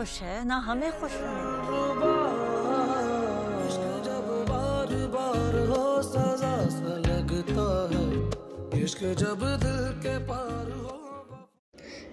खुश है ना हमें खुश होने इश्क जब बार बार हो सजा सा लगता है, इश्क जब दिल के पार हो।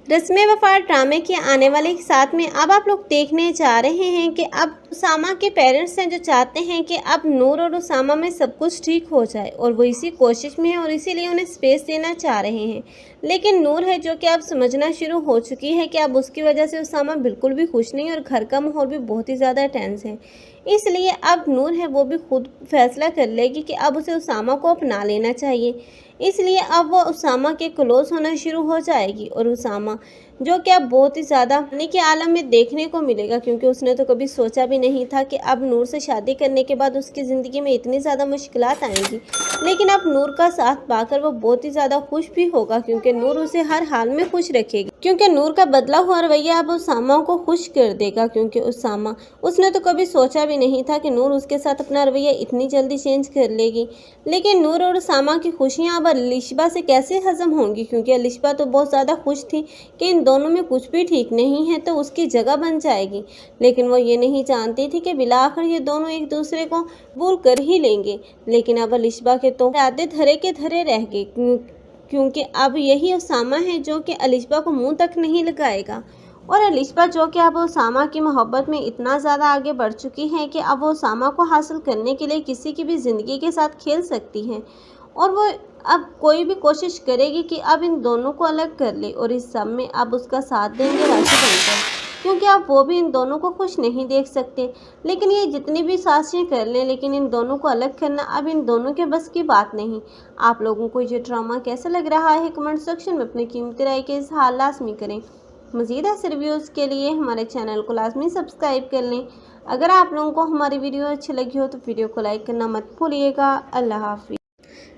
रस्में वफा ड्रामे के आने वाले साथ में अब आप लोग देखने जा रहे हैं कि अब उसामा के पेरेंट्स हैं जो चाहते हैं कि अब नूर और उसामा में सब कुछ ठीक हो जाए और वो इसी कोशिश में है और इसीलिए उन्हें स्पेस देना चाह रहे हैं। लेकिन नूर है जो कि अब समझना शुरू हो चुकी है कि अब उसकी वजह से उसामा बिल्कुल भी खुश नहीं और घर का माहौल भी बहुत ही ज़्यादा टेंस है। इसलिए अब नूर है वो भी खुद फैसला कर लेगी कि अब उसे उसामा को अपना लेना चाहिए। इसलिए अब वो उसामा के क्लोज होना शुरू हो जाएगी और उसामा जो कि अब बहुत ही ज़्यादा पानी के आलम में देखने को मिलेगा, क्योंकि उसने तो कभी सोचा भी नहीं था कि अब नूर से शादी करने के बाद उसकी ज़िंदगी में इतनी ज़्यादा मुश्किलात आएंगी। लेकिन अब नूर का साथ पाकर वो बहुत ही ज़्यादा खुश भी होगा, क्योंकि नूर उसे हर हाल में खुश रखेगी, क्योंकि नूर का बदला हुआ रवैया अब उसामा को खुश कर देगा। क्योंकि उसामा उसने तो कभी सोचा भी नहीं था कि नूर उसके साथ अपना रवैया इतनी जल्दी चेंज कर लेगी। लेकिन नूर और उसामा की खुशियाँ अब अलिशबा से कैसे हजम होंगी, क्योंकि अलिशबा तो बहुत ज़्यादा खुश थी कि इन दोनों में कुछ भी ठीक नहीं है तो उसकी जगह बन जाएगी। लेकिन वो ये नहीं जानती थी कि बिलाखिर ये दोनों एक दूसरे को भूल कर ही लेंगे। लेकिन अब अलिशबा के तो इरादे धरे के धरे रह गए, क्योंकि अब यही उसामा है जो कि अलिशबा को मुंह तक नहीं लगाएगा। और अलिशबा जो कि अब उसामा की मोहब्बत में इतना ज़्यादा आगे बढ़ चुकी है कि अब वो उसामा को हासिल करने के लिए किसी की भी ज़िंदगी के साथ खेल सकती है और वो अब कोई भी कोशिश करेगी कि अब इन दोनों को अलग कर ले। और इस सब में अब उसका साथ देंगे राशिद अंकल, क्योंकि अब वो भी इन दोनों को खुश नहीं देख सकते। लेकिन ये जितनी भी साजिशें कर लें, लेकिन इन दोनों को अलग करना अब इन दोनों के बस की बात नहीं। आप लोगों को ये ड्रामा कैसा लग रहा है कमेंट सेक्शन में अपनी कीमती राय के इज़हार लाजमी करें। मज़ीद ऐसे रिव्यूज़ के लिए हमारे चैनल को लाजमी सब्सक्राइब कर लें। अगर आप लोगों को हमारी वीडियो अच्छी लगी हो तो वीडियो को लाइक करना मत भूलिएगा। अल्लाह हाफिज़।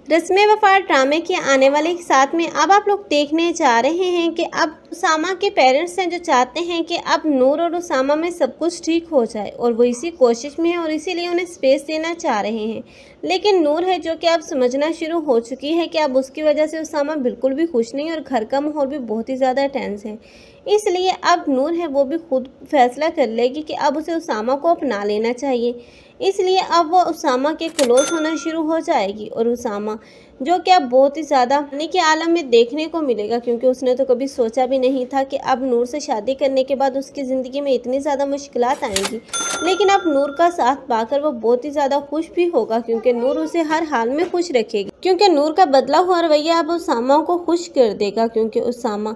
रस्में वफा ड्रामे के आने वाले साथ में अब आप लोग देखने जा रहे हैं कि अब उसामा के पेरेंट्स हैं जो चाहते हैं कि अब नूर और उसामा में सब कुछ ठीक हो जाए और वो इसी कोशिश में है और इसीलिए उन्हें स्पेस देना चाह रहे हैं। लेकिन नूर है जो कि अब समझना शुरू हो चुकी है कि अब उसकी वजह से उसामा बिल्कुल भी खुश नहीं और घर का माहौल भी बहुत ही ज़्यादा टेंस है। इसलिए अब नूर है वो भी खुद फैसला कर लेगी कि अब उसे उसामा को अपना लेना चाहिए। इसलिए अब वो उसामा के क्लोज होना शुरू हो जाएगी और उसामा जो कि अब बहुत ही ज़्यादा पानी के आलम में देखने को मिलेगा, क्योंकि उसने तो कभी सोचा भी नहीं था कि अब नूर से शादी करने के बाद उसकी ज़िंदगी में इतनी ज़्यादा मुश्किलात आएंगी। लेकिन अब नूर का साथ पाकर वो बहुत ही ज़्यादा खुश भी होगा, क्योंकि नूर उसे हर हाल में खुश रखेगी, क्योंकि नूर का बदला हुआ रवैया अब उसामा को खुश कर देगा। क्योंकि उसामा